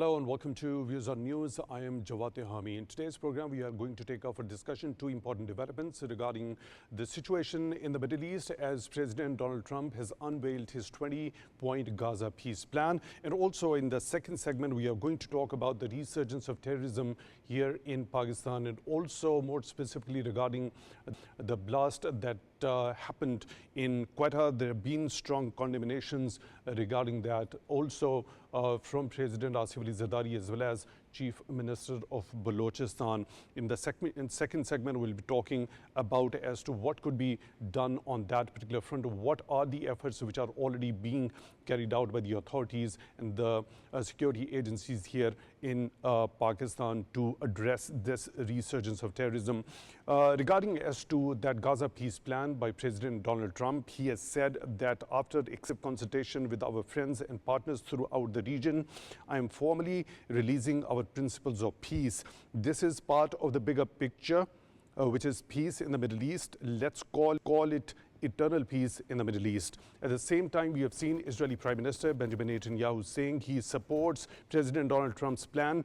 Hello and welcome to Views on News. I am Jawad Hami. In today's program, we are going to take up for discussion two important developments regarding the situation in the Middle East as President Donald Trump has unveiled his 20-point Gaza peace plan. And also in the second segment, we are going to talk about the resurgence of terrorism here in Pakistan and also more specifically regarding the blast that happened in Quetta. There have been strong condemnations regarding that also from President Asif Ali Zardari as well as Chief Minister of Balochistan. In the second segment, we'll be talking about as to what could be done on that particular front. What are the efforts which are already being carried out by the authorities and the security agencies here in Pakistan to address this resurgence of terrorism. Regarding as to that Gaza peace plan by President Donald Trump, he has said that after extensive consultation with our friends and partners throughout the region, I am formally releasing our principles of peace. This is part of the bigger picture, which is peace in the Middle East. Let's call it eternal peace in the Middle East. At the same time, we have seen Israeli Prime Minister Benjamin Netanyahu saying he supports President Donald Trump's plan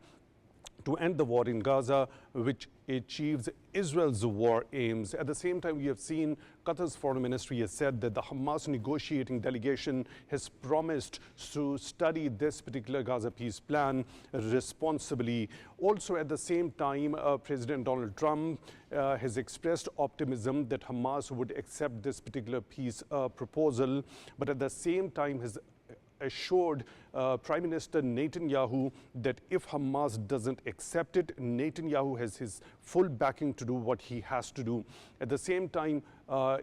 to end the war in Gaza, which achieves Israel's war aims. At the same time, we have seen Qatar's foreign ministry has said that the Hamas negotiating delegation has promised to study this particular Gaza peace plan responsibly. Also, at the same time, President Donald Trump has expressed optimism that Hamas would accept this particular peace proposal, but at the same time has assured Prime Minister Netanyahu that if Hamas doesn't accept it, Netanyahu has his full backing to do what he has to do. At the same time,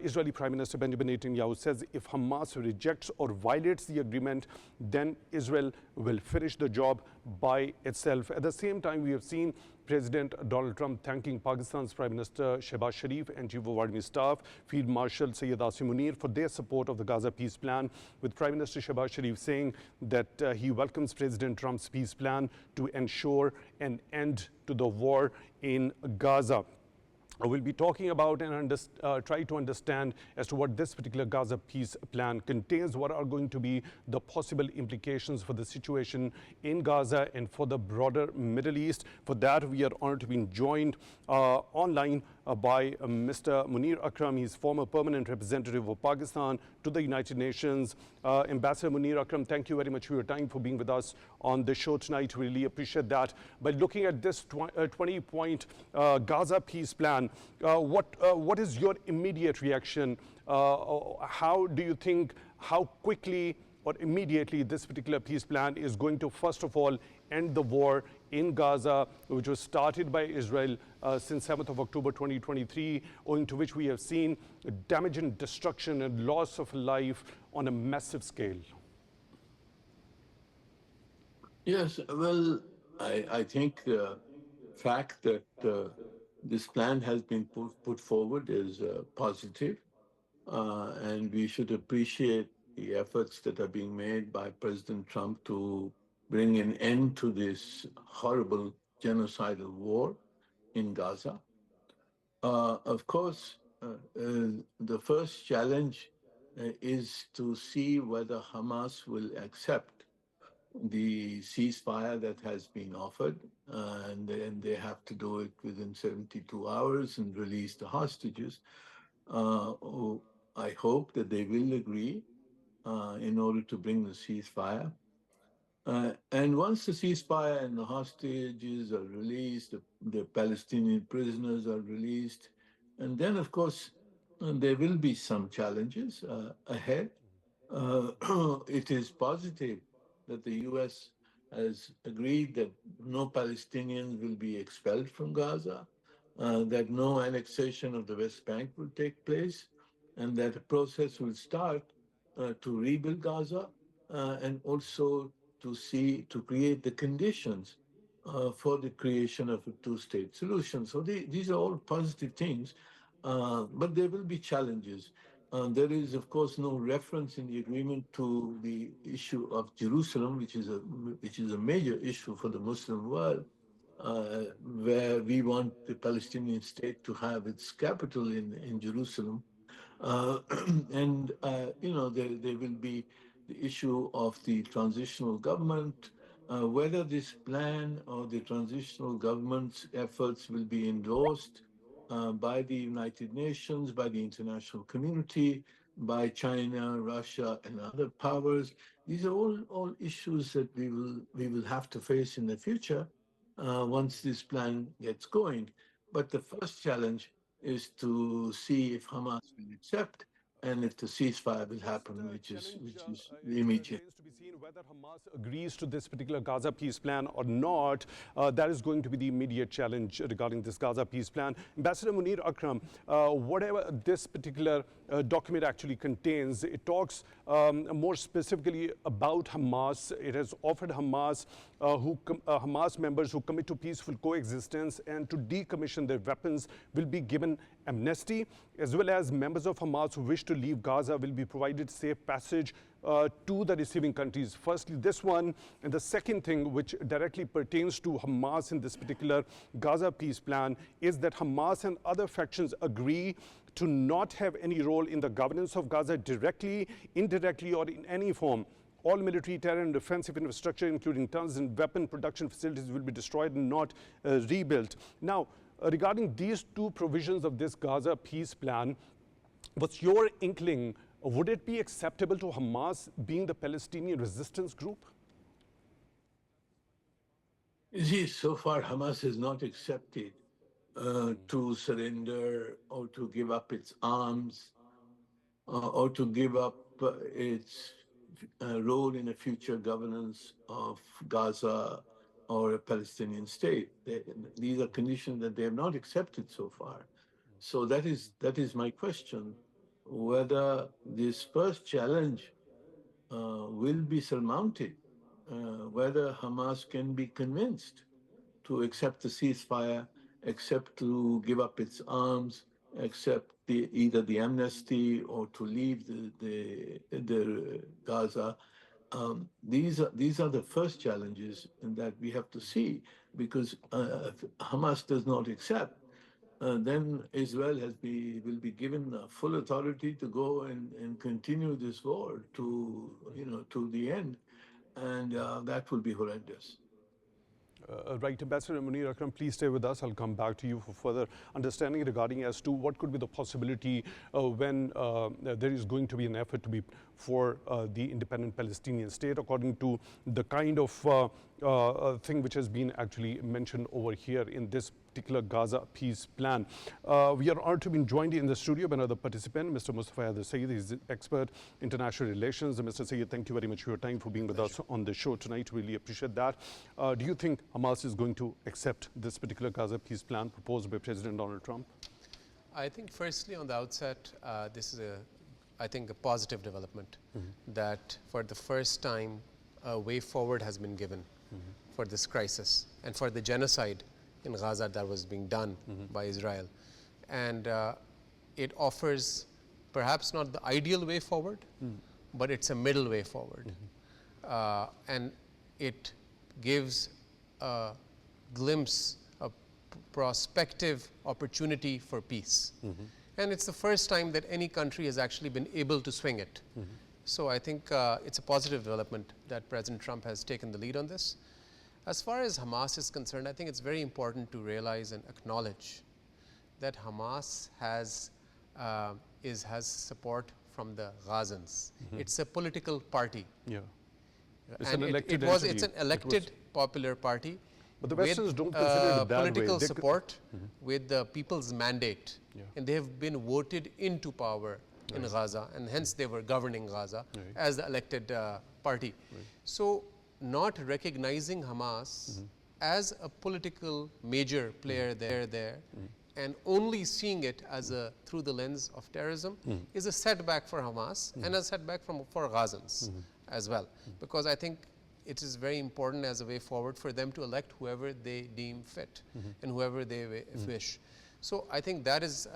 Israeli Prime Minister Benjamin Netanyahu says if Hamas rejects or violates the agreement, then Israel will finish the job by itself. At the same time, we have seen President Donald Trump thanking Pakistan's Prime Minister Shehbaz Sharif and Chief of Army Staff Field Marshal Munir for their support of the Gaza peace plan, with Prime Minister Shehbaz Sharif saying that he welcomes President Trump's peace plan to ensure an end to the war in Gaza. We'll be talking about and try to understand as to what this particular Gaza peace plan contains, what are going to be the possible implications for the situation in Gaza and for the broader Middle East. For that, we are honored to be joined online by Mr. Munir Akram. He's former permanent representative of Pakistan to the United Nations. Ambassador Munir Akram, thank you very much for your time, for being with us on the show tonight. We really appreciate that. By looking at this 20-point Gaza peace plan, what is your immediate reaction? How do you think, how quickly or immediately this particular peace plan is going to, first of all, end the war in Gaza, which was started by Israel since 7th of October 2023, owing to which we have seen damage and destruction and loss of life on a massive scale? Yes, well, I think the fact that this plan has been put forward is positive, and we should appreciate the efforts that are being made by President Trump to bring an end to this horrible genocidal war in Gaza. Of course, the first challenge is to see whether Hamas will accept the ceasefire that has been offered, and then they have to do it within 72 hours and release the hostages. I hope that they will agree in order to bring the ceasefire. And once the ceasefire and the hostages are released, the Palestinian prisoners are released, and then, of course, there will be some challenges ahead. It is positive that the U.S. has agreed that no Palestinians will be expelled from Gaza, that no annexation of the West Bank will take place, and that a process will start to rebuild Gaza and also to create the conditions for the creation of a two-state solution. So these are all positive things, but there will be challenges. There is, of course, no reference in the agreement to the issue of Jerusalem, which is a major issue for the Muslim world, where we want the Palestinian state to have its capital in Jerusalem. And there will be the issue of the transitional government Whether this plan or the transitional government's efforts will be endorsed by the United Nations, by the international community, by China, Russia, and other powers. These are all issues that we will have to face in the future once this plan gets going. But the first challenge is to see if Hamas will accept and if the ceasefire will happen, First which challenge is it immediate. remains to be seen whether Hamas agrees to this particular Gaza peace plan or not. That is going to be the immediate challenge regarding this Gaza peace plan. Ambassador Munir Akram, whatever this particular document actually contains, it talks more specifically about Hamas. It has offered Hamas Hamas members who commit to peaceful coexistence and to decommission their weapons will be given amnesty, as well as members of Hamas who wish to leave Gaza will be provided safe passage to the receiving countries. Firstly, this one, and the second thing which directly pertains to Hamas in this particular Gaza peace plan is that Hamas and other factions agree to not have any role in the governance of Gaza directly, indirectly, or in any form. All military, terror, and defensive infrastructure, including tunnels and weapon production facilities, will be destroyed and not rebuilt. Now, regarding these two provisions of this Gaza peace plan, what's your inkling? Would it be acceptable to Hamas being the Palestinian resistance group? You see, so far Hamas has not accepted to surrender or to give up its arms or to give up its role in a future governance of Gaza or a Palestinian state. These are conditions that they have not accepted so far. So that is my question, whether this first challenge will be surmounted, whether Hamas can be convinced to accept the ceasefire, accept to give up its arms, accept either the amnesty or to leave the Gaza. These are the first challenges that we have to see, because if Hamas does not accept, then Israel will be given full authority to go and continue this war to the end, and that will be horrendous. Right, Ambassador Munir Akram, please stay with us. I'll come back to you for further understanding regarding as to what could be the possibility when there is going to be an effort to be for the independent Palestinian state, according to the kind of thing which has been actually mentioned over here in this particular Gaza peace plan. We are honored to be joined in the studio by another participant, Mr. Mustafa Haider. He's expert international relations. Mr. Sayyid, thank you very much for your time, for being with us on the show tonight. Really appreciate that. Do you think Hamas is going to accept this particular Gaza peace plan proposed by President Donald Trump? I think firstly on the outset, this is I think a positive development that for the first time a way forward has been given for this crisis and for the genocide in Gaza that was being done by Israel. And it offers perhaps not the ideal way forward, but it's a middle way forward. And it gives a glimpse, a prospective opportunity for peace. And it's the first time that any country has actually been able to swing it. So I think it's a positive development that President Trump has taken the lead on this. As far as Hamas is concerned, I think it's very important to realize and acknowledge that Hamas has support from the Gazans. It's a political party. Yeah. It's an elected popular party. But the Westerners don't consider it that way. Political support with the people's mandate. And they have been voted into power in Gaza, and hence they were governing Gaza as the elected party. So not recognizing Hamas as a political major player there and only seeing it as through the lens of terrorism is a setback for Hamas and a setback for Gazans as well. Because I think it is very important as a way forward for them to elect whoever they deem fit and whoever they wish. So I think that is,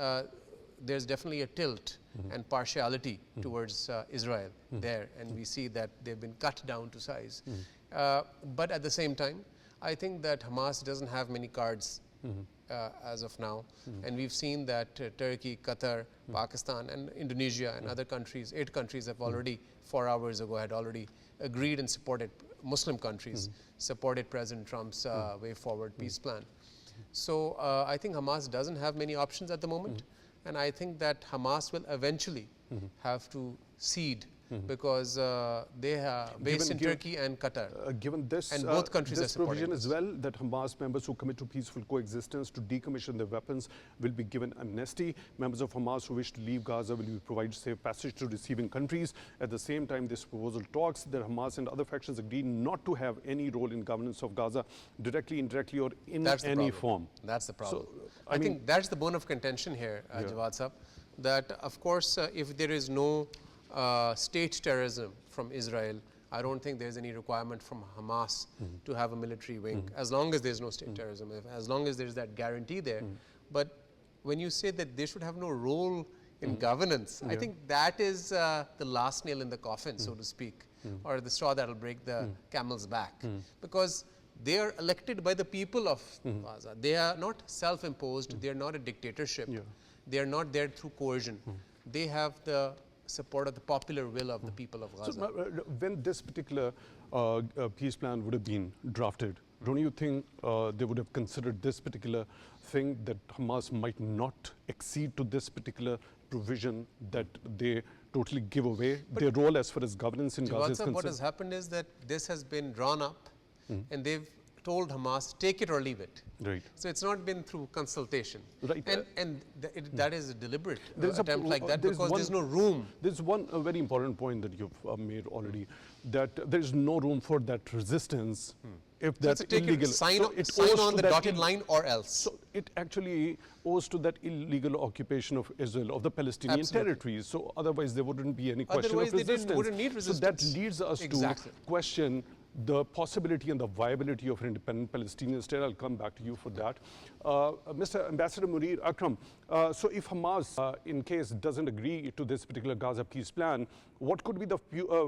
there's definitely a tilt and partiality towards Israel there, and we see that they've been cut down to size. But at the same time, I think that Hamas doesn't have many cards as of now, and we've seen that Turkey, Qatar, Pakistan, and Indonesia and other countries, 8 countries have already, 4 hours ago, had already agreed and supported Muslim countries supported President Trump's way forward peace plan. So I think Hamas doesn't have many options at the moment, and I think that Hamas will eventually have to cede because they are based in Turkey and Qatar. Given this, and both countries this are supporting provision as well, that Hamas members who commit to peaceful coexistence to decommission their weapons will be given amnesty. Members of Hamas who wish to leave Gaza will be provided safe passage to receiving countries. At the same time, this proposal talks that Hamas and other factions agree not to have any role in governance of Gaza, directly, indirectly, or in any form. That's the problem. So, I think that's the bone of contention here, Jawad Sahab, that of course, if there is no state terrorism from Israel, I don't think there's any requirement from Hamas to have a military wing, as long as there's no state terrorism, as long as there's that guarantee there. But when you say that they should have no role in governance, I think that is the last nail in the coffin, so to speak, or the straw that will break the camel's back. Because they are elected by the people of Gaza. They are not self-imposed, they are not a dictatorship. They are not there through coercion. They have the support of the popular will of the people of Gaza. So, when this particular peace plan would have been drafted, don't you think they would have considered this particular thing, that Hamas might not accede to this particular provision, that they totally give away their role as far as governance in Gaza is concerned? What has happened is that this has been drawn up and they've told Hamas, take it or leave it. Right. So it's not been through consultation. Right. And that is a deliberate attempt like that, because there's no room. There's one very important point that you've made already, that there's no room for that resistance if that's illegal. Sign on the dotted line or else. So it actually owes to that illegal occupation of Israel, of the Palestinian territories. So otherwise there wouldn't be any question of resistance. They wouldn't need resistance. So that leads us to question the possibility and the viability of an independent Palestinian state. I'll come back to you for that. Mr. Ambassador Munir, Akram, so if Hamas, in case, doesn't agree to this particular Gaza peace plan, what could be the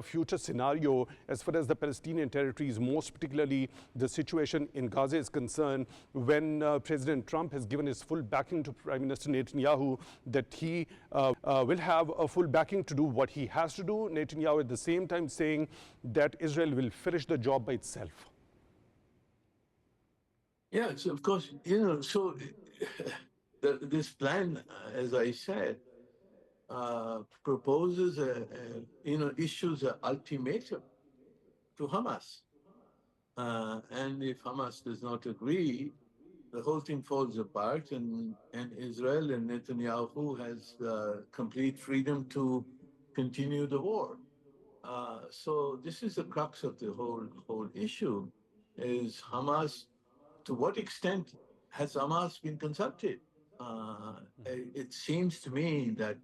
future scenario as far as the Palestinian territories, most particularly the situation in Gaza is concerned, when President Trump has given his full backing to Prime Minister Netanyahu, that he will have a full backing to do what he has to do, Netanyahu at the same time saying that Israel will finish the job by itself? Yeah, so of course, so this plan, as I said, proposes, issues an ultimatum to Hamas. And if Hamas does not agree, the whole thing falls apart, and Israel and Netanyahu has complete freedom to continue the war. So this is the crux of the whole issue, is Hamas, to what extent has Hamas been consulted? It seems to me that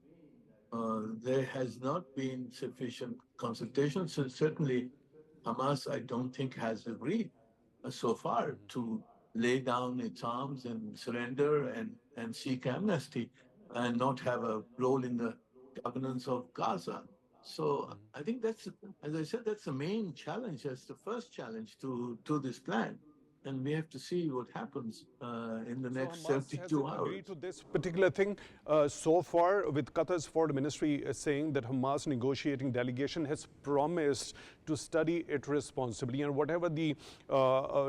there has not been sufficient consultation. So certainly Hamas, I don't think, has agreed so far to lay down its arms and surrender and seek amnesty and not have a role in the governance of Gaza. So I think that's, as I said, that's the main challenge. That's the first challenge to this plan. And we have to see what happens in the next 72 hours. Agreed to this particular thing so far, with Qatar's foreign ministry saying that Hamas negotiating delegation has promised to study it responsibly, and whatever the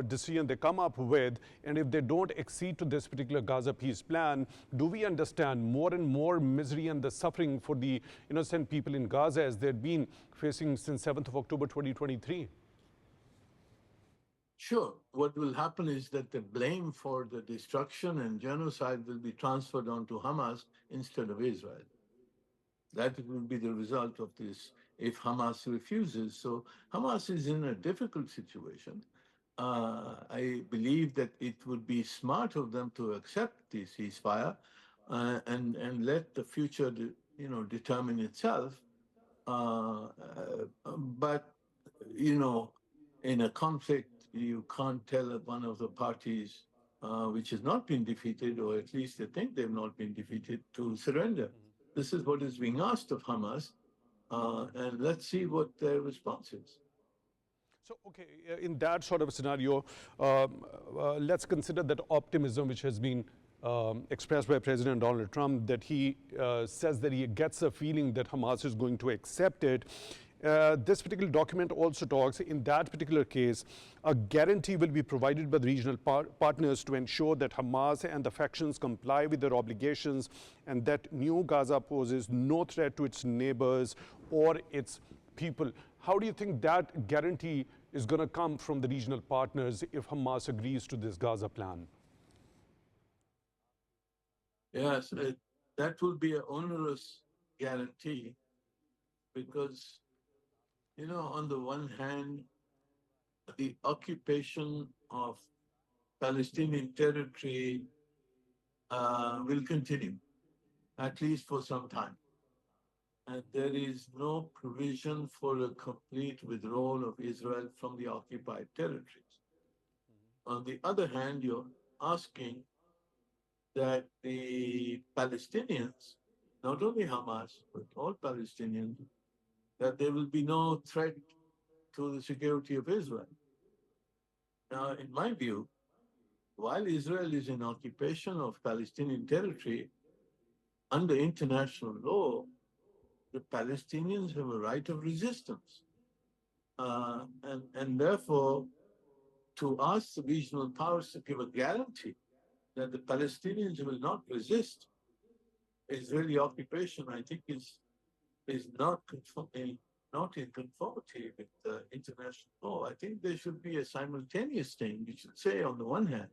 decision they come up with, and if they don't accede to this particular Gaza peace plan, do we understand more and more misery and the suffering for the innocent people in Gaza as they've been facing since 7th of October 2023? Sure. What will happen is that the blame for the destruction and genocide will be transferred onto Hamas instead of Israel. That will be the result of this if Hamas refuses. So Hamas is in a difficult situation. I believe that it would be smart of them to accept the ceasefire and let the future, determine itself. But, in a conflict, you can't tell one of the parties which has not been defeated, or at least they think they've not been defeated, to surrender. This is what is being asked of Hamas, and let's see what their response is. So, okay, in that sort of a scenario, let's consider that optimism which has been expressed by President Donald Trump, that he says that he gets a feeling that Hamas is going to accept it. This particular document also talks, in that particular case, a guarantee will be provided by the regional partners to ensure that Hamas and the factions comply with their obligations and that New Gaza poses no threat to its neighbors or its people. How do you think that guarantee is going to come from the regional partners if Hamas agrees to this Gaza plan? Yes, that will be an onerous guarantee because, you know, on the one hand, the occupation of Palestinian territory will continue, at least for some time. And there is no provision for a complete withdrawal of Israel from the occupied territories. On the other hand, you're asking that the Palestinians, not only Hamas, but all Palestinians, that there will be no threat to the security of Israel. Now, in my view, while Israel is in occupation of Palestinian territory, under international law, the Palestinians have a right of resistance. And therefore, to ask the regional powers to give a guarantee that the Palestinians will not resist Israeli occupation, I think is not in conformity with international law. I think there should be a simultaneous thing. You should say, on the one hand,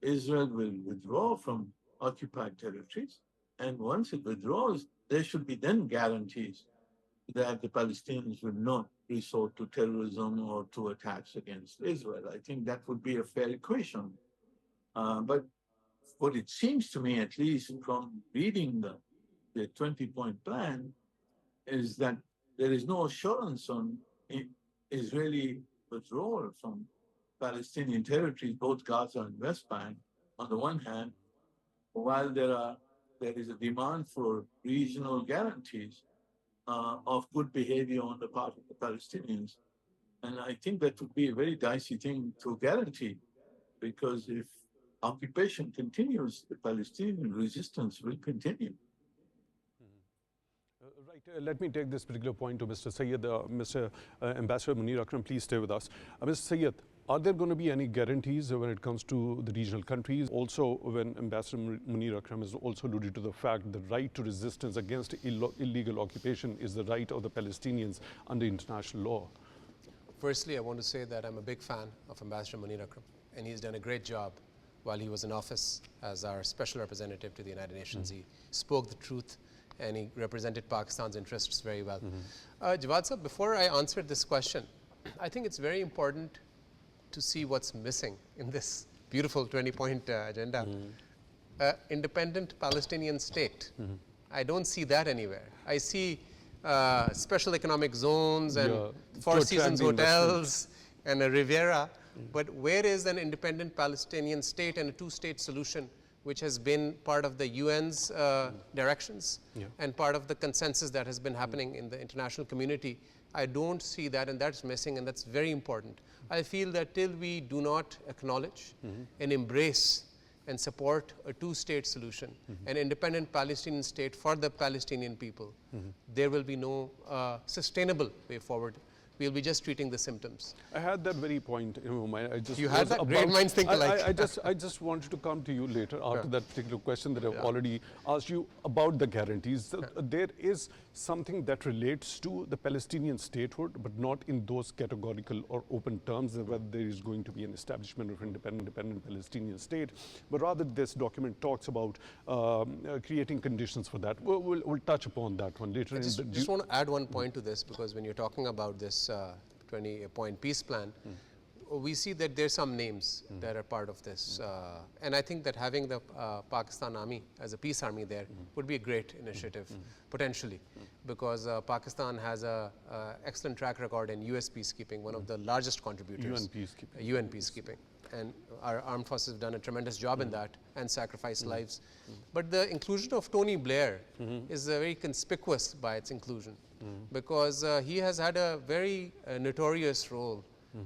Israel will withdraw from occupied territories, and once it withdraws, there should be then guarantees that the Palestinians will not resort to terrorism or to attacks against Israel. I think that would be a fair equation. But what it seems to me, at least from reading the 20-point plan, is that there is no assurance on Israeli withdrawal from Palestinian territories, both Gaza and West Bank, on the one hand, while there is a demand for regional guarantees of good behavior on the part of the Palestinians. And I think that would be a very dicey thing to guarantee, because if occupation continues, the Palestinian resistance will continue. Right. Let me take this particular point to Mr. Syed. Mr. Ambassador Munir Akram, please stay with us. Mr. Syed, are there going to be any guarantees when it comes to the regional countries? Also, when Ambassador Munir Akram has also alluded to the fact the right to resistance against illegal occupation is the right of the Palestinians under international law. Firstly, I want to say that I'm a big fan of Ambassador Munir Akram, and he's done a great job while he was in office as our special representative to the United Nations. He spoke the truth, and he represented Pakistan's interests very well. Jawad sir, before I answer this question, I think it's very important to see what's missing in this beautiful 20-point agenda. Independent Palestinian state. I don't see that anywhere. I see special economic zones and Four Seasons hotels and a Riviera, but where is an independent Palestinian state and a two-state solution, which has been part of the UN's directions and part of the consensus that has been happening in the international community? I don't see that, and that's missing, and that's very important. I feel that till we do not acknowledge and embrace and support a two-state solution, an independent Palestinian state for the Palestinian people, there will be no sustainable way forward. We'll be just treating the symptoms. I had that very point in my mind. You had that? Great minds think alike. I just wanted to come to you later after that particular question that I've already asked you about the guarantees. There is something that relates to the Palestinian statehood, but not in those categorical or open terms, whether there is going to be an establishment of independent Palestinian state, but rather this document talks about creating conditions for that. We'll touch upon that one later. I just want to add one point to this, because when you're talking about this 20-point peace plan, we see that there's some names that are part of this. And I think that having the Pakistan Army as a peace army there would be a great initiative, potentially, because Pakistan has an excellent track record in US peacekeeping, one of the largest contributors. UN peacekeeping. And our armed forces have done a tremendous job in that and sacrificed lives. But the inclusion of Tony Blair is very conspicuous by its inclusion, because he has had a very notorious role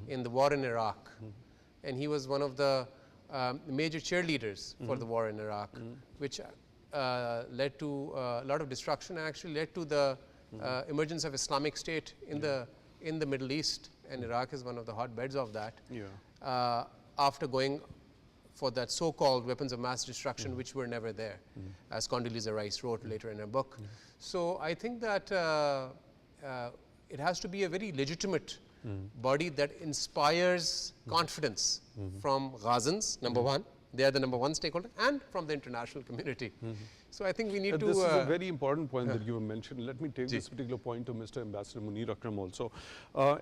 in the war in Iraq. And he was one of the major cheerleaders for the war in Iraq, which led to a lot of destruction and actually led to the emergence of Islamic State in the Middle East, and Iraq is one of the hotbeds of that. After going for that so-called weapons of mass destruction, which were never there, as Condoleezza Rice wrote later in her book. So I think that it has to be a very legitimate body that inspires confidence from Gazans, number one. They are the number one stakeholder, and from the international community. So I think we need to... This is a very important point that you have mentioned. Let me take this particular point to Mr. Ambassador Munir Akram also.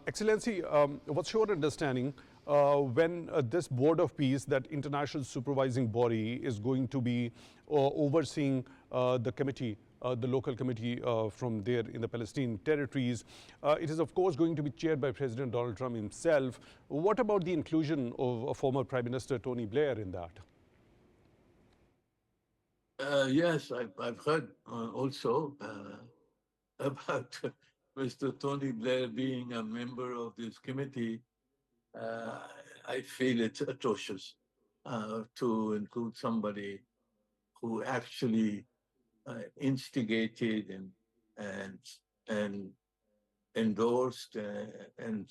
Excellency, what's your understanding when this Board of Peace, that international supervising body, is going to be overseeing the committee, the local committee from there in the Palestinian territories? It is of course going to be chaired by President Donald Trump himself. What about the inclusion of former Prime Minister Tony Blair in that? Yes, I've heard also about Mr. Tony Blair being a member of this committee. I feel it's atrocious to include somebody who actually instigated and endorsed and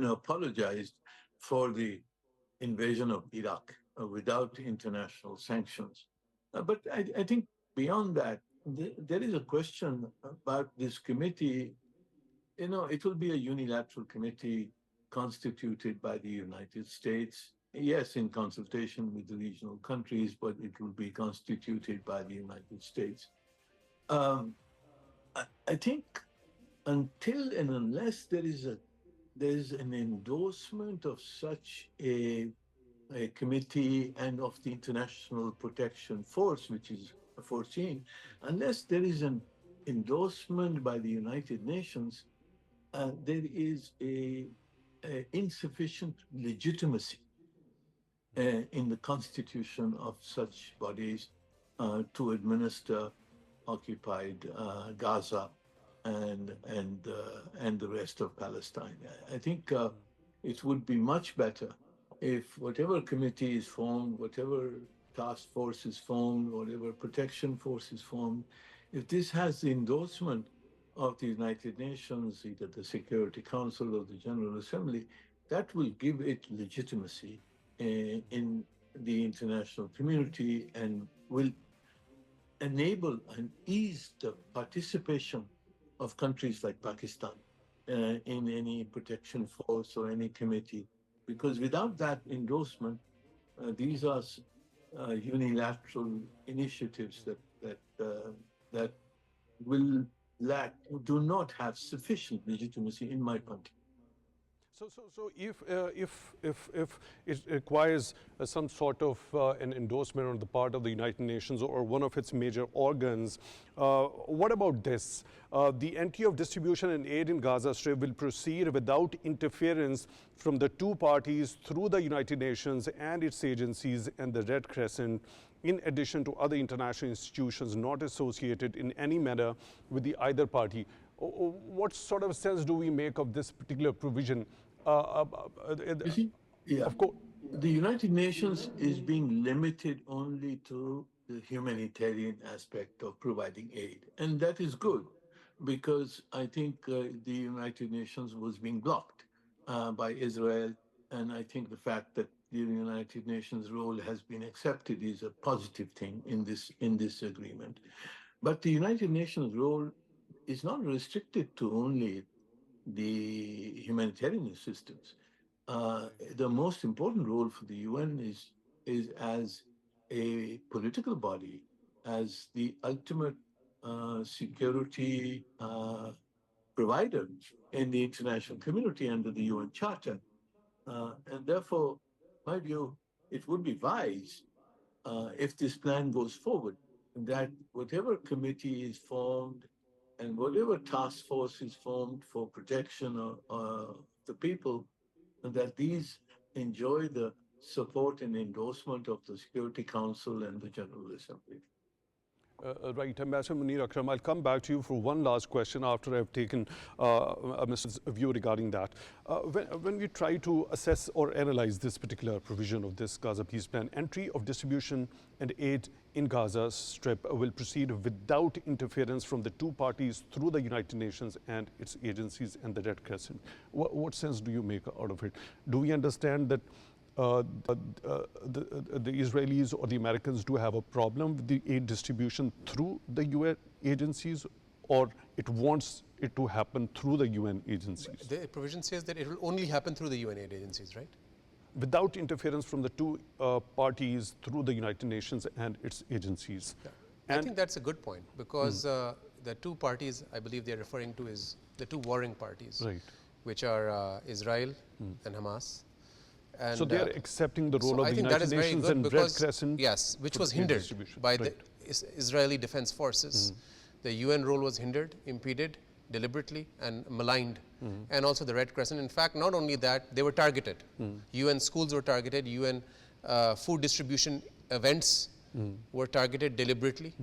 apologized for the invasion of Iraq without international sanctions. But I think beyond that, there is a question about this committee. It will be a unilateral committee constituted by the United States. Yes, in consultation with the regional countries, but it will be constituted by the United States. I think until and unless there is an endorsement of such a committee and of the International Protection Force, which is foreseen, unless there is an endorsement by the United Nations, there is a insufficient legitimacy in the constitution of such bodies to administer occupied Gaza and the rest of Palestine. I think it would be much better if whatever committee is formed, whatever task force is formed, whatever protection force is formed, if this has the endorsement of the United Nations, either the Security Council or the General Assembly, that will give it legitimacy in the international community and will enable and ease the participation of countries like Pakistan in any protection force or any committee. Because without that endorsement, these are unilateral initiatives that will do not have sufficient legitimacy, in my opinion. So if it requires some sort of an endorsement on the part of the United Nations or one of its major organs, what about this? The entry of distribution and aid in Gaza Strip will proceed without interference from the two parties through the United Nations and its agencies and the Red Crescent, in addition to other international institutions not associated in any manner with the either party. What sort of sense do we make of this particular provision? You see, of course, the United Nations is being limited only to the humanitarian aspect of providing aid. And that is good, because I think the United Nations was being blocked by Israel. And I think the fact that the United Nations role has been accepted is a positive thing in this agreement. But the United Nations role is not restricted to only the humanitarian assistance. The most important role for the UN is as a political body, as the ultimate security provider in the international community under the UN Charter. And therefore, in my view, it would be wise if this plan goes forward, that whatever committee is formed and whatever task force is formed for protection of the people, that these enjoy the support and endorsement of the Security Council and the General Assembly. Right, Ambassador Munir Akram, I'll come back to you for one last question after I've taken Mr.'s view regarding that. When we try to assess or analyze this particular provision of this Gaza peace plan, entry of distribution and aid in Gaza Strip will proceed without interference from the two parties through the United Nations and its agencies and the Red Crescent. What sense do you make out of it? Do we understand that the Israelis or the Americans do have a problem with the aid distribution through the UN agencies, or it wants it to happen through the UN agencies? The provision says that it will only happen through the UN aid agencies, right? Without interference from the two parties through the United Nations and its agencies. Yeah. I think that's a good point, because the two parties I believe they're referring to is the two warring parties, right, which are Israel and Hamas. And so they are accepting the role of the United Nations and Red Crescent. Yes, which was hindered by the Israeli Defense Forces. The UN role was hindered, impeded deliberately and maligned, and also the Red Crescent. In fact, not only that, they were targeted. UN schools were targeted, UN food distribution events were targeted deliberately,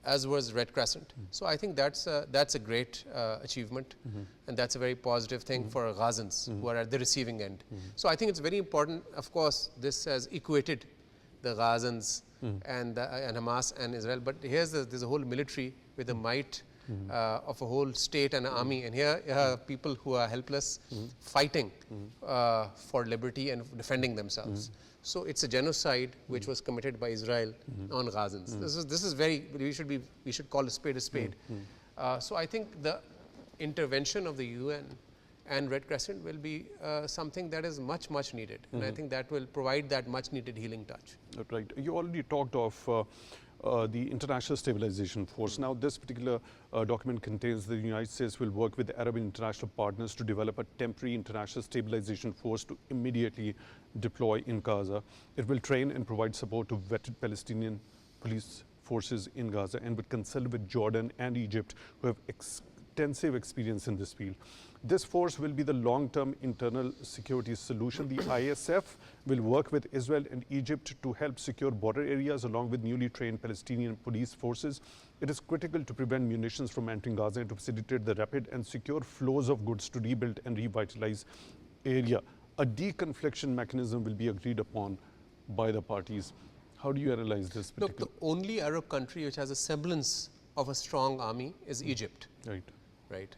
as was Red Crescent. So I think that's a great achievement, and that's a very positive thing for Gazans who are at the receiving end. So I think it's very important. Of course, this has equated the Gazans and Hamas and Israel, but there's a whole military with the might of a whole state and army, and here are people who are helpless, fighting for liberty and defending themselves. So it's a genocide which was committed by Israel on Gazans. This is very, we should call a spade a spade. So I think the intervention of the UN and Red Crescent will be something that is much needed, and I think that will provide that much needed healing touch. Right. You already talked of the International Stabilization Force. Now, this particular document contains the United States will work with Arab international partners to develop a temporary international stabilization force to immediately deploy in Gaza. It will train and provide support to vetted Palestinian police forces in Gaza and would consult with Jordan and Egypt, who have extensive experience in this field. This force will be the long-term internal security solution. The ISF will work with Israel and Egypt to help secure border areas along with newly trained Palestinian police forces. It is critical to prevent munitions from entering Gaza and to facilitate the rapid and secure flows of goods to rebuild and revitalize area. A deconfliction mechanism will be agreed upon by the parties. How do you analyze this particular? Look, the only Arab country which has a semblance of a strong army is Egypt. Right. Right.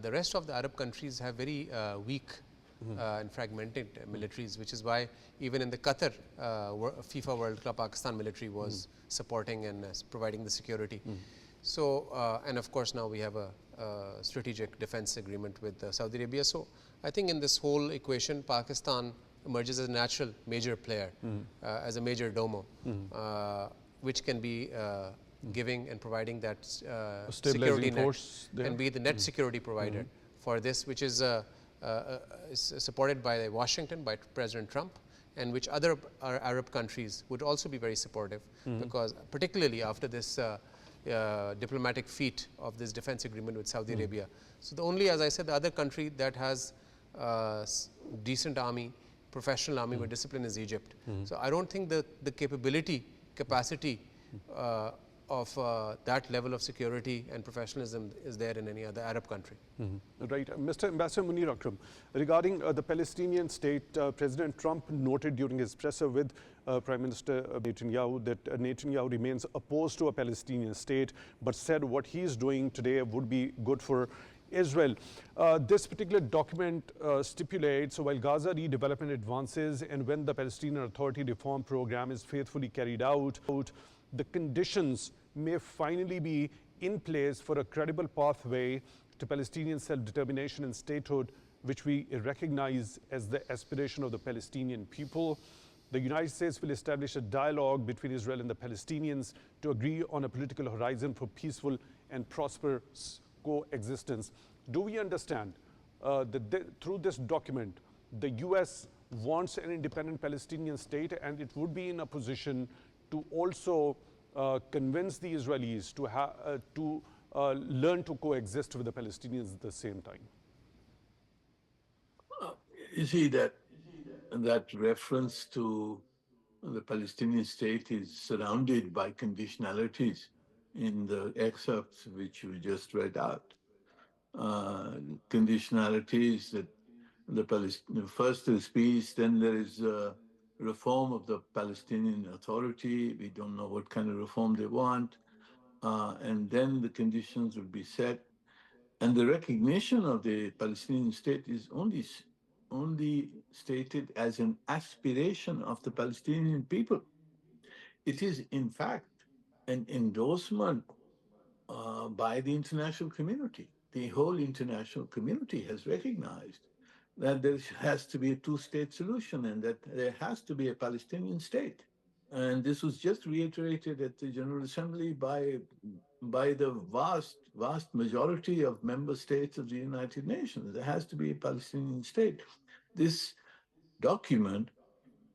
The rest of the Arab countries have very weak and fragmented militaries, which is why even in the Qatar FIFA World Cup, Pakistan military was supporting and providing the security. So, and of course now we have a strategic defense agreement with Saudi Arabia. So I think in this whole equation, Pakistan emerges as a natural major player, as a major domo, which can be giving and providing that security net and be the net security provider for this, which is supported by Washington, by President Trump, and which other Arab countries would also be very supportive, because particularly after this diplomatic feat of this defense agreement with Saudi Arabia. So the only, as I said, the other country that has decent army, professional army with discipline is Egypt. So I don't think the capacity of that level of security and professionalism is there in any other Arab country. Right. Mr. Ambassador Munir Akram, regarding the Palestinian state, President Trump noted during his presser with Prime Minister Netanyahu that Netanyahu remains opposed to a Palestinian state, but said what he is doing today would be good for Israel. This particular document stipulates, while Gaza redevelopment advances and when the Palestinian Authority reform program is faithfully carried out, the conditions may finally be in place for a credible pathway to Palestinian self-determination and statehood, which we recognize as the aspiration of the Palestinian people. The United States will establish a dialogue between Israel and the Palestinians to agree on a political horizon for peaceful and prosperous coexistence. Do we understand that through this document, the US wants an independent Palestinian state, and it would be in a position to also convince the Israelis to learn to coexist with the Palestinians at the same time? You see that reference to the Palestinian state is surrounded by conditionalities. in the excerpts which you just read out. Conditionalities that first is peace, then there is reform of the Palestinian Authority. We don't know what kind of reform they want. And then the conditions will be set. And the recognition of the Palestinian state is only stated as an aspiration of the Palestinian people. It is, in fact, an endorsement by the international community. The whole international community has recognized that there has to be a two-state solution and that there has to be a Palestinian state. And this was just reiterated at the General Assembly by the vast majority of member states of the United Nations. There has to be a Palestinian state. This document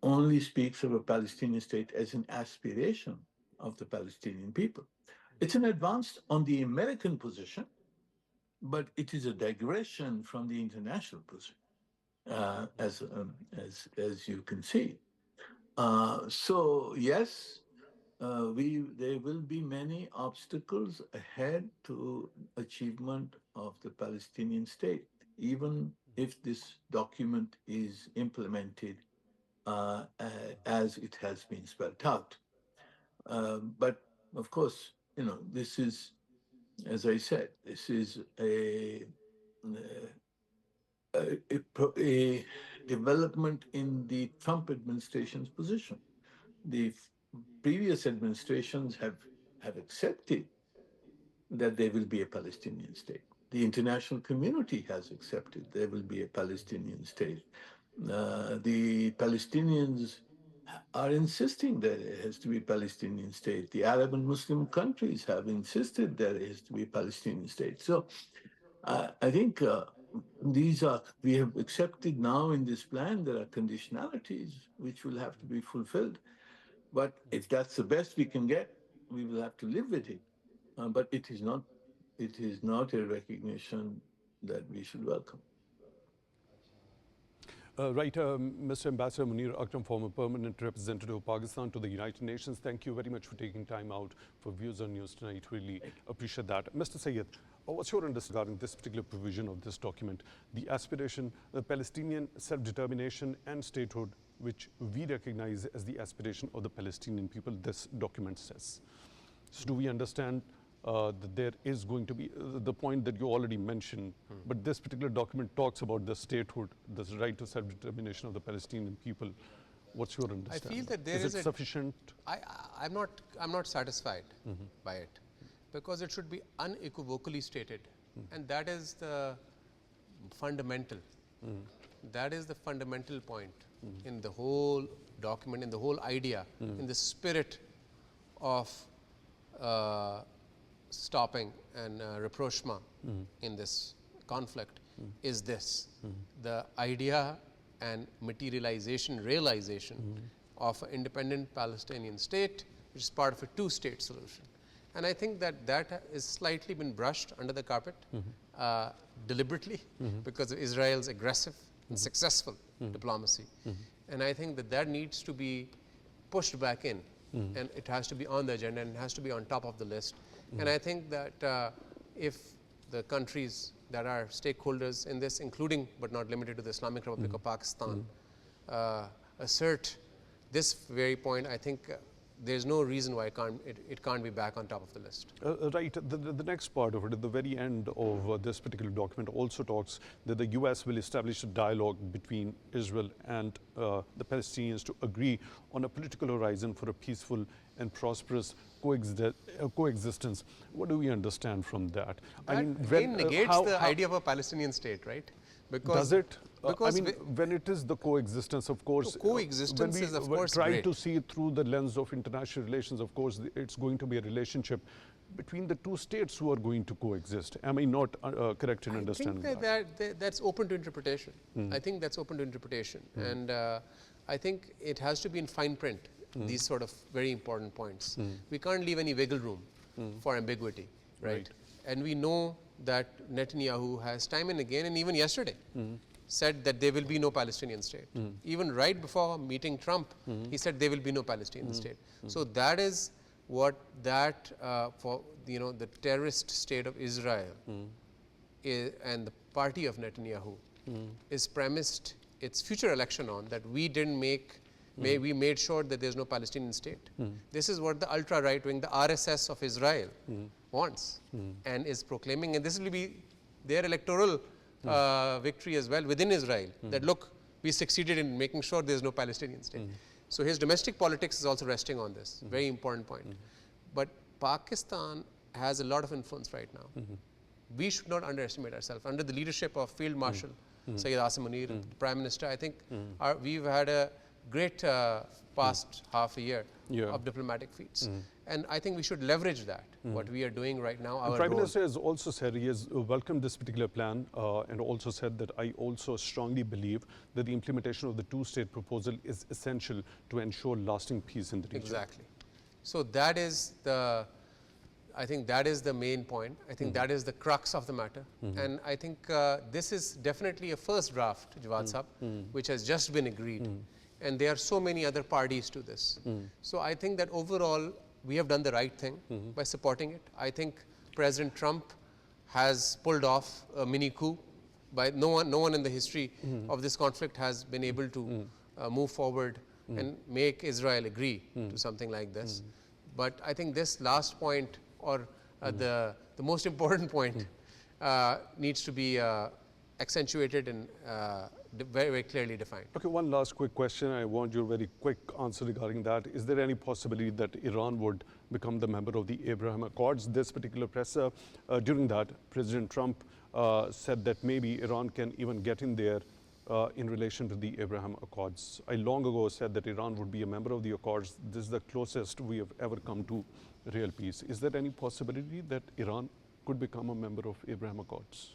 only speaks of a Palestinian state as an aspiration of the Palestinian people. It's an advance on the American position, but it is a digression from the international position, as you can see. So yes, there will be many obstacles ahead to achievement of the Palestinian state, even if this document is implemented as it has been spelled out. But of course, this is, as I said, this is a development in the Trump administration's position. The previous administrations have accepted that there will be a Palestinian state. The international community has accepted there will be a Palestinian state. The Palestinians are insisting that there has to be a Palestinian state. The Arab and Muslim countries have insisted that there has to be a Palestinian state. So I think we have accepted now in this plan, there are conditionalities which will have to be fulfilled. But if that's the best we can get, we will have to live with it. But it is not a recognition that we should welcome. Right, Mr. Ambassador Munir Akram, former permanent representative of Pakistan to the United Nations, thank you very much for taking time out for Views on News tonight. Really appreciate that. Mr. Syed, what's your understanding regarding this particular provision of this document, the aspiration, the Palestinian self-determination and statehood, which we recognize as the aspiration of the Palestinian people, this document says. So do we understand that there is going to be the point that you already mentioned, but this particular document talks about the statehood, the right to self-determination of the Palestinian people. What's your understanding? I feel that there is it sufficient? I'm not satisfied by it, because it should be unequivocally stated, and that is the fundamental. That is the fundamental point in the whole document, in the whole idea, in the spirit of stopping and rapprochement in this conflict is this. The idea and realization of an independent Palestinian state, which is part of a two-state solution. And I think that has slightly been brushed under the carpet deliberately because of Israel's aggressive and successful diplomacy. And I think that needs to be pushed back in, and it has to be on the agenda and it has to be on top of the list. And I think that if the countries that are stakeholders in this, including but not limited to the Islamic Republic of Pakistan, assert this very point, I think there's no reason why it can't be back on top of the list. Right. The next part of it, at the very end of this particular document, also talks that the U.S. will establish a dialogue between Israel and the Palestinians to agree on a political horizon for a peaceful and prosperous coexistence. What do we understand from that? That again negates the idea of a Palestinian state, right? Because does it? I mean, when it is the coexistence, of course. Coexistence is, of course, try great. to see it through the lens of international relations. Of course, it's going to be a relationship between the two states who are going to coexist. Am I not correct in understanding that? I think that's open to interpretation. I think that's open to interpretation, and I think it has to be in fine print. These sort of very important points. We can't leave any wiggle room for ambiguity, right? And we know that Netanyahu has time and again, and even yesterday, said that there will be no Palestinian state. Even right before meeting Trump, he said there will be no Palestinian state. So that is what that for the terrorist state of Israel and the party of Netanyahu is premised its future election on, that we didn't make, we made sure that there's no Palestinian state. This is what the ultra right wing, the RSS of Israel wants and is proclaiming, and this will be their electoral victory as well within Israel, that look, we succeeded in making sure there's no Palestinian state. So his domestic politics is also resting on this, very important point. But Pakistan has a lot of influence right now. We should not underestimate ourselves. Under the leadership of Field Marshal Sayyid Munir, the Prime Minister, I think we've had a great past half a year of diplomatic feats. And I think we should leverage that, what we are doing right now. The Prime Minister has also said he has welcomed this particular plan and also said that I also strongly believe that the implementation of the two-state proposal is essential to ensure lasting peace in the region. Exactly. So that is the, I think that is the main point. I think that is the crux of the matter. And I think this is definitely a first draft, Jawad Sahab, which has just been agreed. And there are so many other parties to this. So I think that overall, we have done the right thing by supporting it. I think President Trump has pulled off a mini coup. By no one in the history of this conflict has been able to move forward and make Israel agree to something like this. But I think this last point, or the most important point, needs to be accentuated and very, very clearly defined. Okay, one last quick question. I want your very quick answer regarding that. Is there any possibility that Iran would become the member of the Abraham Accords? This particular presser, during that, President Trump said that maybe Iran can even get in there in relation to the Abraham Accords. I long ago said that Iran would be a member of the Accords. This is the closest we have ever come to real peace. Is there any possibility that Iran could become a member of Abraham Accords?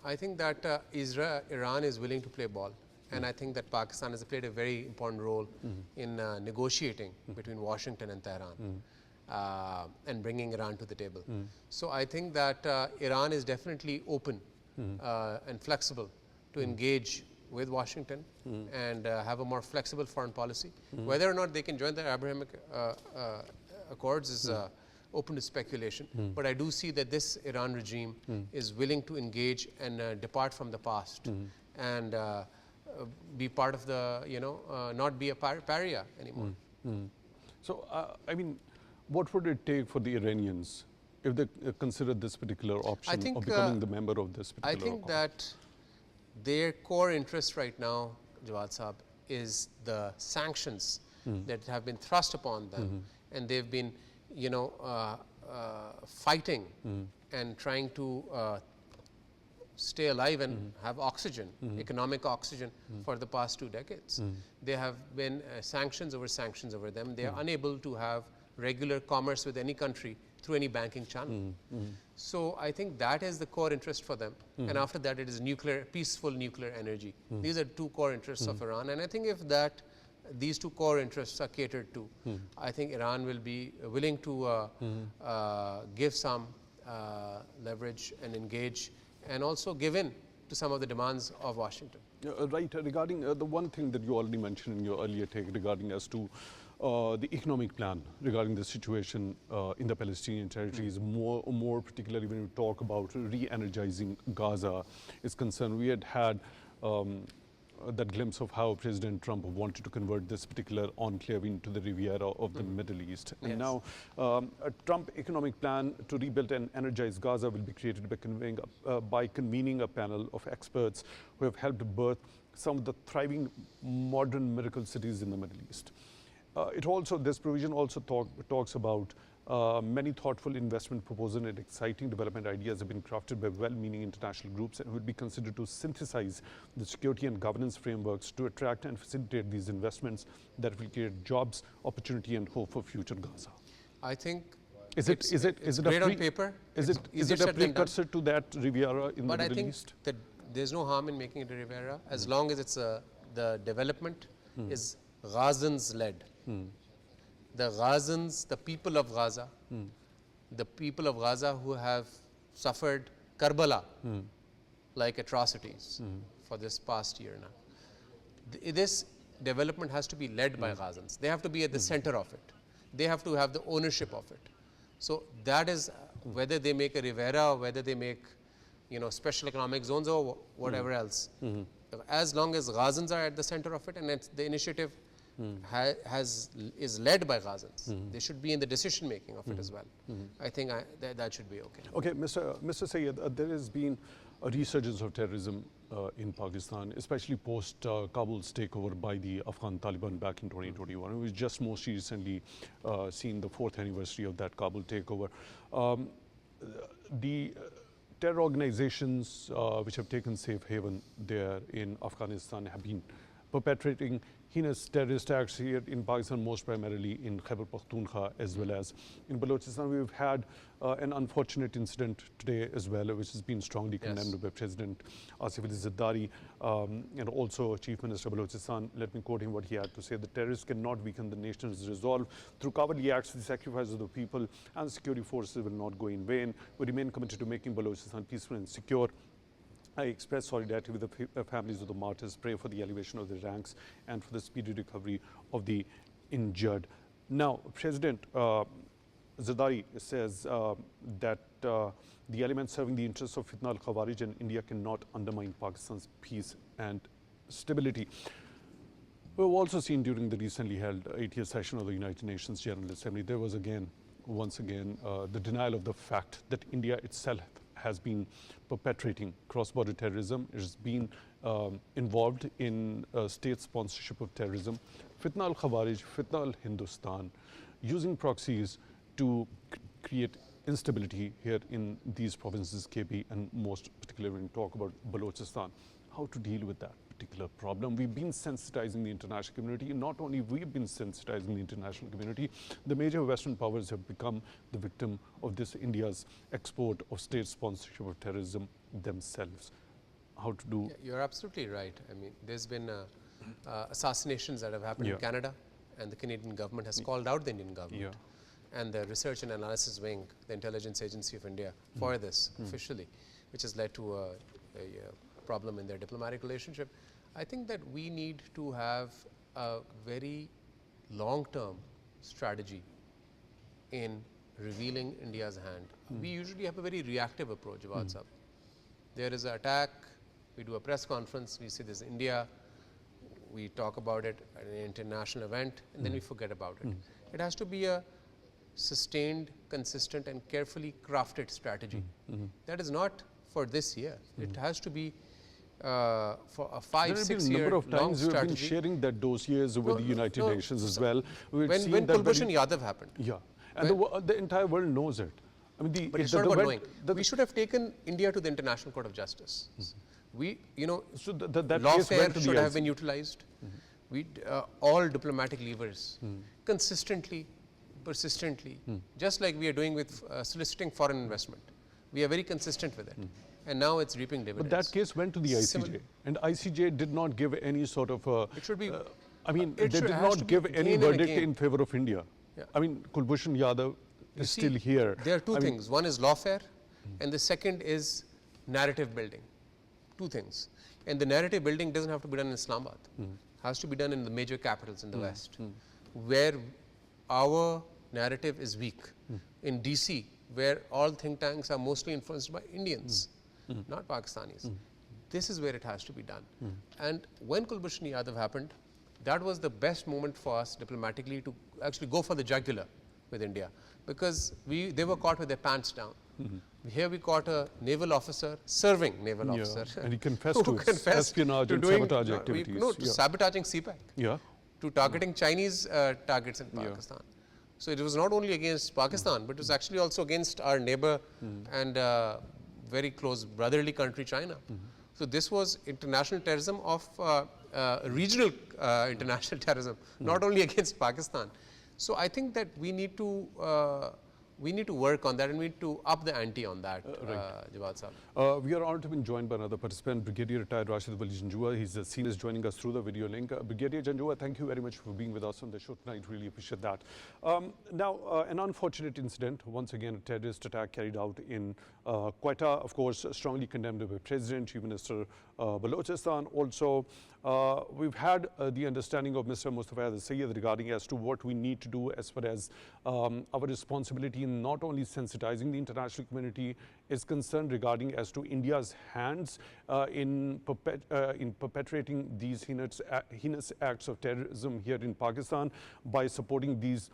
I think that Iran is willing to play ball, and I think that Pakistan has played a very important role in negotiating between Washington and Tehran and bringing Iran to the table. So I think that Iran is definitely open and flexible to engage with Washington and have a more flexible foreign policy. Whether or not they can join the Abraham Accords is open to speculation, but I do see that this Iran regime is willing to engage and depart from the past and be part of the, not be a pariah anymore. So, I mean, what would it take for the Iranians if they consider this particular option of becoming the member of this particular I think accord? that their core interest right now, Jawad Sahab, is the sanctions that have been thrust upon them, and they've been fighting and trying to stay alive and have oxygen, economic oxygen for the past 2 decades. There have been sanctions over them. They are unable to have regular commerce with any country through any banking channel. So I think that is the core interest for them. And after that, it is peaceful nuclear energy. These are 2 core interests of Iran. And I think if these 2 core interests are catered to, I think Iran will be willing to give some leverage and engage and also give in to some of the demands of Washington. Right, regarding the one thing that you already mentioned in your earlier take regarding as to the economic plan regarding the situation in the Palestinian territories, more particularly when we talk about re-energizing Gaza is concerned. We had that glimpse of how President Trump wanted to convert this particular enclave into the Riviera of the Middle East. And now a Trump economic plan to rebuild and energize Gaza will be created by convening a panel of experts who have helped birth some of the thriving modern miracle cities in the Middle East. This provision also talks about many thoughtful investment proposals and exciting development ideas have been crafted by well-meaning international groups and would be considered to synthesize the security and governance frameworks to attract and facilitate these investments that will create jobs, opportunity, and hope for future Gaza. I think is it great on paper. Is it a precursor to that Riviera in the Middle East? But I think that there's no harm in making it a Riviera as long as it's the development is Gazans led. The Gazans, the people of Gaza, the people of Gaza who have suffered Karbala like atrocities for this past year now. This development has to be led by Gazans. They have to be at the center of it. they have to have the ownership of it. So that is whether they make a Rivera, whether they make, you know, special economic zones or whatever else. As long as Gazans are at the center of it, and it's the initiative is led by Gazans, they should be in the decision making of it as well. I think that should be okay. Okay, Mr. Sayyed, there has been a resurgence of terrorism in Pakistan, especially post Kabul's takeover by the Afghan Taliban back in 2021. We just most recently seen the 4th anniversary of that Kabul takeover. The terror organizations which have taken safe haven there in Afghanistan have been perpetrating heinous terrorist acts here in Pakistan, most primarily in Khyber Pakhtunkhwa as well as in Balochistan. We've had an unfortunate incident today as well, which has been strongly condemned by President Asif Ali Zardari and also Chief Minister Balochistan. Let me quote him what he had to say: "The terrorists cannot weaken the nation's resolve. Through cowardly acts, the sacrifice of the people and the security forces will not go in vain. We remain committed to making Balochistan peaceful and secure. I express solidarity with the families of the martyrs, pray for the elevation of their ranks and for the speedy recovery of the injured." Now, President Zardari says that the elements serving the interests of Fitna al-Khawarij and India cannot undermine Pakistan's peace and stability. We've also seen during the recently held 80th session of the United Nations General Assembly, there was once again, the denial of the fact that India itself has been perpetrating cross-border terrorism. It has been involved in state sponsorship of terrorism. Fitna al-Khawarij, Fitna al-Hindustan, using proxies to create instability here in these provinces, KB, and most particularly when we talk about Balochistan. How to deal with that particular problem? We've been sensitizing the international community. Not only we've been sensitizing the international community, the major Western powers have become the victim of this India's export of state sponsorship of terrorism themselves. How to do? Yeah, you're absolutely right. I mean, there's been assassinations that have happened in Canada, and the Canadian government has called out the Indian government. And the Research and Analysis Wing, the Intelligence Agency of India, for this officially, which has led to a problem in their diplomatic relationship. I think that we need to have a very long-term strategy in revealing India's hand. We usually have a very reactive approach about something. There is an attack, we do a press conference, we say this is India, we talk about it at an international event, and then we forget about it. It has to be a sustained, consistent, and carefully crafted strategy. That is not for this year. It has to be for a 5-6 year long strategy. There have been a number of times we have been sharing that dossiers with the United Nations as well. When Kulbhushan Yadav happened. And the entire world knows it. I mean, but it's not about knowing. We should have taken India to the International Court of Justice. We, you know, so that lawfare should have been utilized. We, all diplomatic levers, consistently, persistently, just like we are doing with soliciting foreign investment. We are very consistent with it. And now it's reaping dividends. But that case went to the ICJ, and ICJ did not give any sort of it should be, I mean, they did not give any verdict in favor of India. I mean, Kulbhushan Yadav is still here. There are two things. One is lawfare, and the second is narrative building. Two things. And the narrative building doesn't have to be done in Islamabad. It has to be done in the major capitals in the West, where our narrative is weak. In DC, where all think tanks are mostly influenced by Indians, not Pakistanis. This is where it has to be done. And when Kulbhushan Yadav happened, that was the best moment for us diplomatically to actually go for the jugular with India, because they were caught with their pants down. Here we caught a naval officer, serving naval officer. And he confessed to espionage and sabotage activities. To sabotaging CPAC, to targeting Chinese targets in Pakistan. So it was not only against Pakistan, but it was actually also against our neighbor and very close brotherly country, China. So this was international terrorism of regional international terrorism, not only against Pakistan. So I think that we need to work on that, and we need to up the ante on that, Jawad Sahab. We are honored to be joined by another participant, Brigadier retired Rashid Wali Janjua. He's a senior joining us through the video link. Brigadier Janjua, thank you very much for being with us on the show tonight. Really appreciate that. Now, an unfortunate incident, once again, a terrorist attack carried out in Quetta, of course, strongly condemned by President, Chief Minister Balochistan. Also, We've had the understanding of Mr. Mustafa regarding as to what we need to do as far as our responsibility in not only sensitizing the international community is concerned regarding as to India's hands in perpetrating these heinous acts of terrorism here in Pakistan by supporting these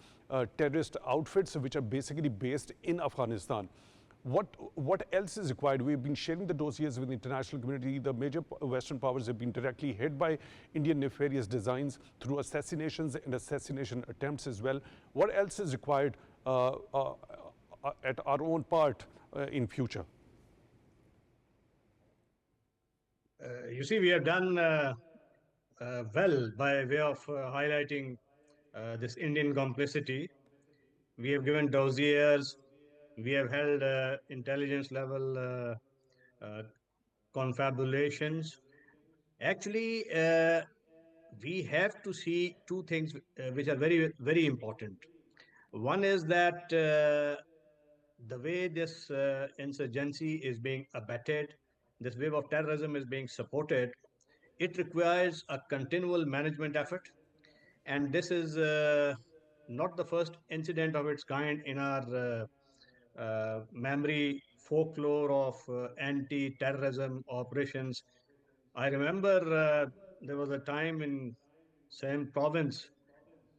terrorist outfits which are basically based in Afghanistan. What else is required? We've been sharing the dossiers with the international community. The major Western powers have been directly hit by Indian nefarious designs through assassinations and assassination attempts as well. What else is required at our own part in future? You see, we have done well by way of highlighting this Indian complicity. We have given dossiers. We have held intelligence level confabulations. Actually, we have to see two things which are very, very important. One is that the way this insurgency is being abetted, this wave of terrorism is being supported, it requires a continual management effort. And this is not the first incident of its kind in our memory folklore of anti-terrorism operations. I remember there was a time in same province,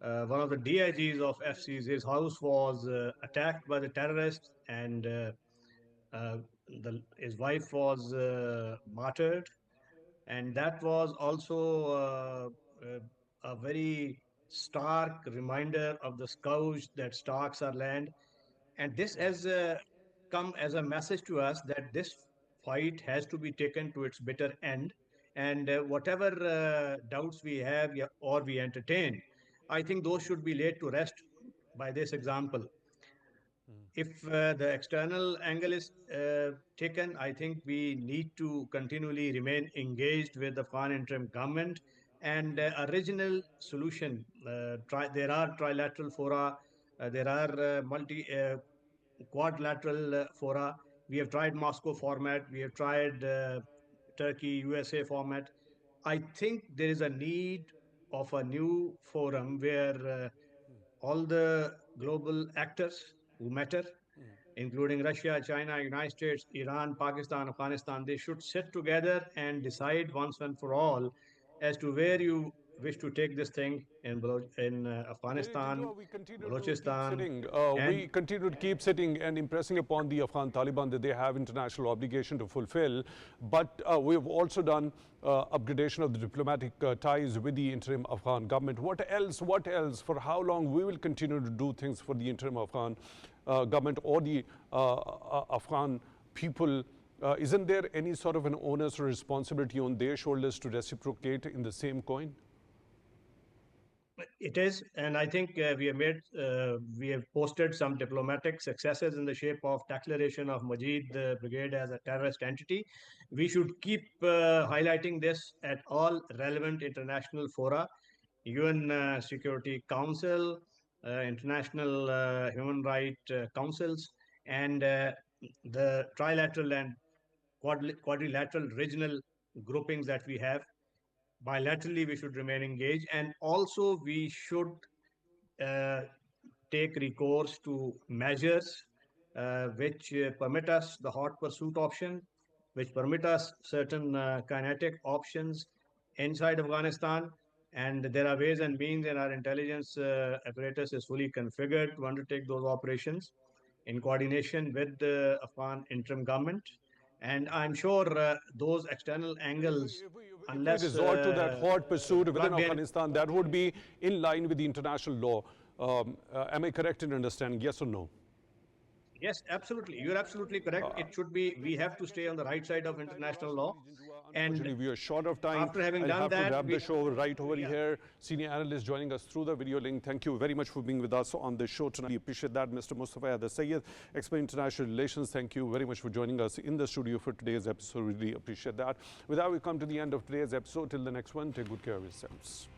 one of the DIGs of FCs, his house was attacked by the terrorists, and his wife was martyred. And that was also a very stark reminder of the scourge that stalks our land. And this has come as a message to us that this fight has to be taken to its bitter end. And whatever doubts we have or we entertain, I think those should be laid to rest by this example. If the external angle is taken, I think we need to continually remain engaged with the Afghan interim government and a regional solution. There are trilateral fora, there are quadrilateral fora. We have tried Moscow format, we have tried Turkey, USA format. I think there is a need of a new forum where all the global actors who matter, including Russia, China, United States, Iran, Pakistan, Afghanistan, they should sit together and decide once and for all as to where you wish to take this thing in Afghanistan, We continue to keep Balochistan. sitting. We continue to keep sitting and impressing upon the Afghan Taliban that they have international obligation to fulfill. But we've also done upgradation of the diplomatic ties with the interim Afghan government. What else? What else? For how long we will continue to do things for the interim Afghan government or the Afghan people? Isn't there any sort of an onus or responsibility on their shoulders to reciprocate in the same coin? It is, and I think we have posted some diplomatic successes in the shape of declaration of Majid Brigade as a terrorist entity. We should keep highlighting this at all relevant international fora, UN Security Council, international human rights councils, and the trilateral and quadrilateral regional groupings that we have. Bilaterally, we should remain engaged, and also we should take recourse to measures which permit us the hot pursuit option, which permit us certain kinetic options inside Afghanistan. And there are ways and means, and our intelligence apparatus is fully configured to undertake those operations in coordination with the Afghan interim government. And I'm sure those external angles, unless if we resort to that hot pursuit within Afghanistan, that would be in line with the international law. Am I correct in understanding? Yes or no? Yes, absolutely. You're absolutely correct. It should be, we have to stay on the right side of international law. And we are short of time. After having I'll done have that, to wrap the show right over here. Senior analyst joining us through the video link. Thank you very much for being with us on the show tonight. We appreciate that. Mr. Mustafa Haider, expert in international relations. Thank you very much for joining us in the studio for today's episode. Really appreciate that. With that, we come to the end of today's episode. Till the next one, take good care of yourselves.